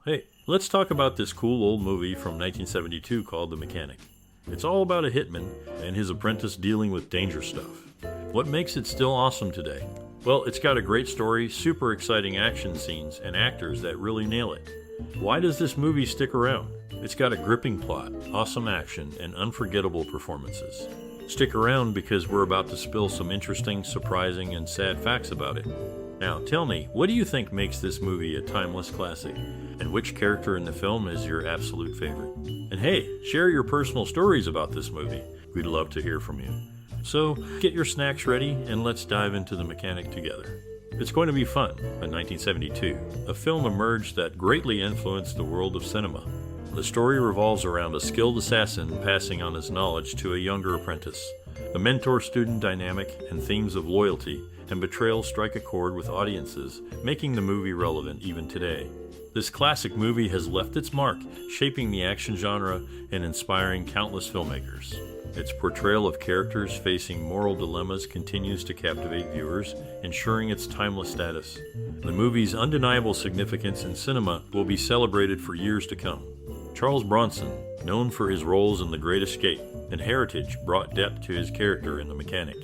Hey, let's talk about this cool old movie from 1972 called The Mechanic. It's all about a hitman and his apprentice dealing with danger stuff. What makes it still awesome today? Well, it's got a great story, super exciting action scenes, and actors that really nail it. Why does this movie stick around? It's got a gripping plot, awesome action, and unforgettable performances. Stick around because we're about to spill some interesting, surprising, and sad facts about it. Now, tell me, what do you think makes this movie a timeless classic? And which character in the film is your absolute favorite? And hey, share your personal stories about this movie. We'd love to hear from you. So, get your snacks ready and let's dive into The Mechanic together. It's going to be fun. In 1972, a film emerged that greatly influenced the world of cinema. The story revolves around a skilled assassin passing on his knowledge to a younger apprentice. The mentor-student dynamic and themes of loyalty and betrayal strike a chord with audiences, making the movie relevant even today. This classic movie has left its mark, shaping the action genre and inspiring countless filmmakers. Its portrayal of characters facing moral dilemmas continues to captivate viewers, ensuring its timeless status. The movie's undeniable significance in cinema will be celebrated for years to come. Charles Bronson, known for his roles in The Great Escape and Heritage, brought depth to his character in The Mechanic.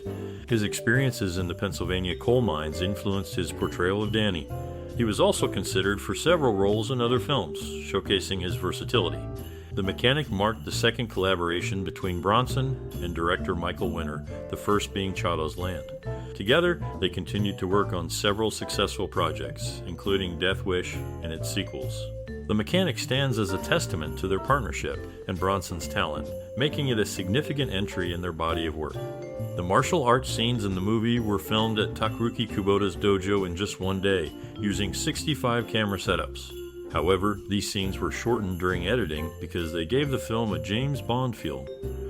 His experiences in the Pennsylvania coal mines influenced his portrayal of Danny. He was also considered for several roles in other films, showcasing his versatility. The Mechanic marked the second collaboration between Bronson and director Michael Winner, the first being Chato's Land. Together, they continued to work on several successful projects, including Death Wish and its sequels. The Mechanic stands as a testament to their partnership and Bronson's talent, making it a significant entry in their body of work. The martial arts scenes in the movie were filmed at Takuruki Kubota's dojo in just one day, using 65 camera setups. However, these scenes were shortened during editing because they gave the film a James Bond feel.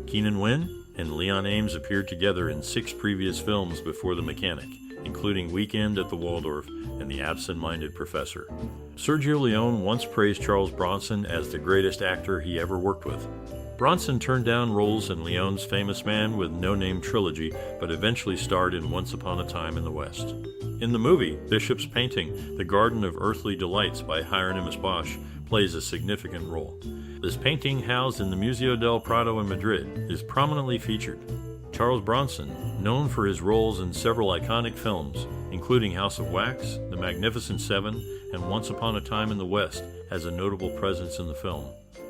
Keenan, Wynn and Leon Ames appeared together in 6 previous films before The Mechanic, including Weekend at the Waldorf and The Absent-Minded Professor. Sergio Leone once praised Charles Bronson as the greatest actor he ever worked with. Bronson turned down roles in Leone's Famous Man with No Name trilogy, but eventually starred in Once Upon a Time in the West. In the movie, Bishop's painting, The Garden of Earthly Delights by Hieronymus Bosch, plays a significant role. This painting, housed in the Museo del Prado in Madrid, is prominently featured. Charles Bronson, known for his roles in several iconic films, including House of Wax, The Magnificent Seven, and Once Upon a Time in the West, has a notable presence in the film.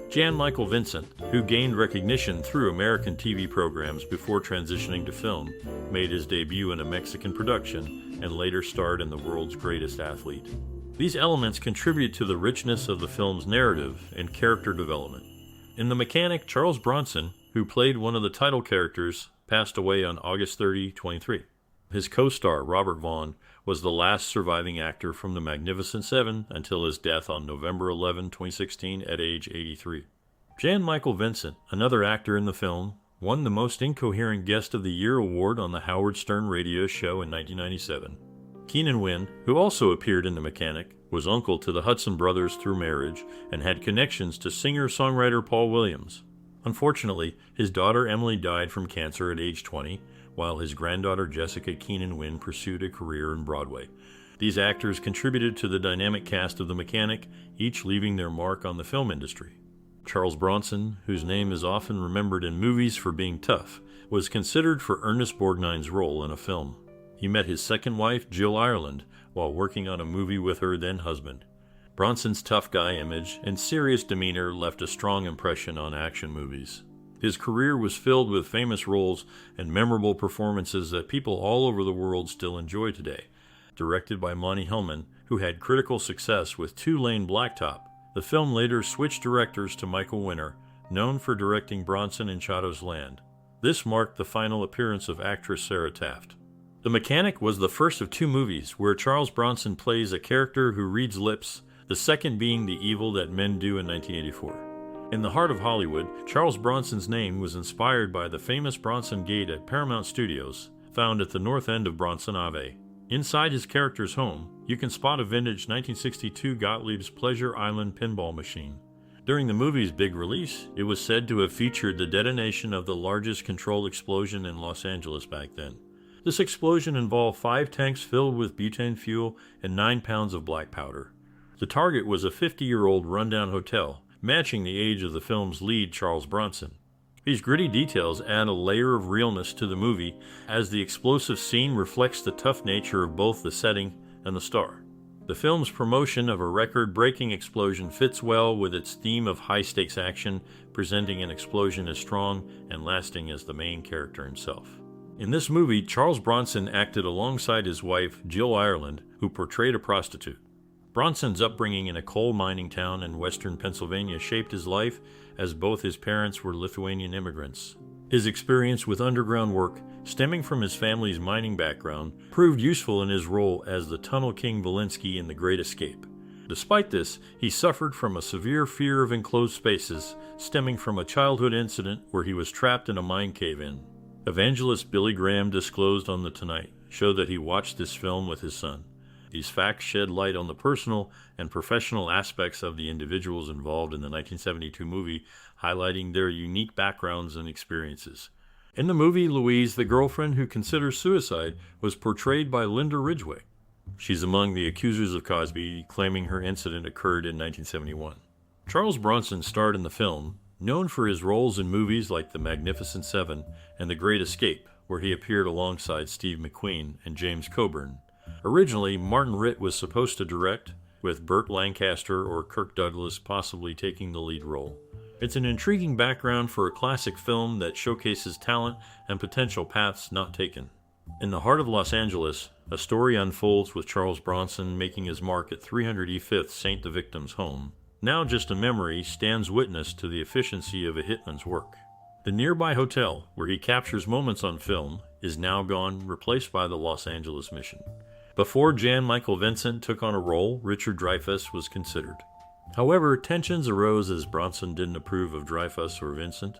Jan Michael Vincent, who gained recognition through American TV programs before transitioning to film, made his debut in a Mexican production and later starred in The World's Greatest Athlete. These elements contribute to the richness of the film's narrative and character development. In The Mechanic, Charles Bronson, who played one of the title characters, passed away on August 30, 2023. His co-star, Robert Vaughn, was the last surviving actor from The Magnificent Seven until his death on November 11, 2016 at age 83. Jan Michael Vincent, another actor in the film, won the Most Incoherent Guest of the Year award on the Howard Stern radio show in 1997. Keenan Wynn, who also appeared in The Mechanic, was uncle to the Hudson brothers through marriage and had connections to singer-songwriter Paul Williams. Unfortunately, his daughter Emily died from cancer at age 20, while his granddaughter Jessica Keenan Wynn pursued a career in Broadway. These actors contributed to the dynamic cast of The Mechanic, each leaving their mark on the film industry. Charles Bronson, whose name is often remembered in movies for being tough, was considered for Ernest Borgnine's role in a film. He met his second wife, Jill Ireland, while working on a movie with her then-husband. Bronson's tough guy image and serious demeanor left a strong impression on action movies. His career was filled with famous roles and memorable performances that people all over the world still enjoy today. Directed by Monty Hellman, who had critical success with Two Lane Blacktop, the film later switched directors to Michael Winner, known for directing Bronson in Chato's Land. This marked the final appearance of actress Sarah Taft. The Mechanic was the first of 2 movies where Charles Bronson plays a character who reads lips, the second being The Evil That Men Do in 1984. In the heart of Hollywood, Charles Bronson's name was inspired by the famous Bronson Gate at Paramount Studios, found at the north end of Bronson Ave. Inside his character's home, you can spot a vintage 1962 Gottlieb's Pleasure Island pinball machine. During the movie's big release, it was said to have featured the detonation of the largest controlled explosion in Los Angeles back then. This explosion involved 5 tanks filled with butane fuel and 9 pounds of black powder. The target was a 50-year-old rundown hotel, matching the age of the film's lead, Charles Bronson. These gritty details add a layer of realness to the movie, as the explosive scene reflects the tough nature of both the setting and the star. The film's promotion of a record-breaking explosion fits well with its theme of high-stakes action, presenting an explosion as strong and lasting as the main character himself. In this movie, Charles Bronson acted alongside his wife, Jill Ireland, who portrayed a prostitute. Bronson's upbringing in a coal mining town in western Pennsylvania shaped his life, as both his parents were Lithuanian immigrants. His experience with underground work, stemming from his family's mining background, proved useful in his role as the Tunnel King Valinsky in The Great Escape. Despite this, he suffered from a severe fear of enclosed spaces, stemming from a childhood incident where he was trapped in a mine cave-in. Evangelist Billy Graham disclosed on The Tonight show that he watched this film with his son. These facts shed light on the personal and professional aspects of the individuals involved in the 1972 movie, highlighting their unique backgrounds and experiences. In the movie, Louise, the girlfriend who considers suicide, was portrayed by Linda Ridgeway. She's among the accusers of Crosby, claiming her incident occurred in 1971. Charles Bronson starred in the film, known for his roles in movies like The Magnificent Seven and The Great Escape, where he appeared alongside Steve McQueen and James Coburn. Originally, Martin Ritt was supposed to direct, with Burt Lancaster or Kirk Douglas possibly taking the lead role. It's an intriguing background for a classic film that showcases talent and potential paths not taken. In the heart of Los Angeles, a story unfolds with Charles Bronson making his mark at 305th St. the Victim's home. Now just a memory, stands witness to the efficiency of a hitman's work. The nearby hotel, where he captures moments on film, is now gone, replaced by the Los Angeles mission. Before Jan Michael Vincent took on a role, Richard Dreyfuss was considered. However, tensions arose as Bronson didn't approve of Dreyfuss or Vincent.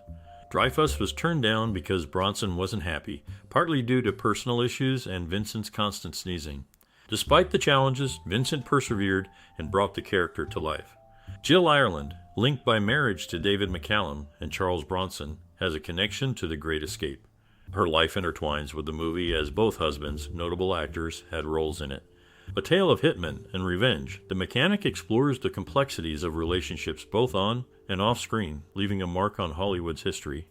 Dreyfuss was turned down because Bronson wasn't happy, partly due to personal issues and Vincent's constant sneezing. Despite the challenges, Vincent persevered and brought the character to life. Jill Ireland, linked by marriage to David McCallum and Charles Bronson, has a connection to The Great Escape. Her life intertwines with the movie as both husbands, notable actors, had roles in it. A tale of hitmen and revenge, The Mechanic explores the complexities of relationships both on and off screen, leaving a mark on Hollywood's history.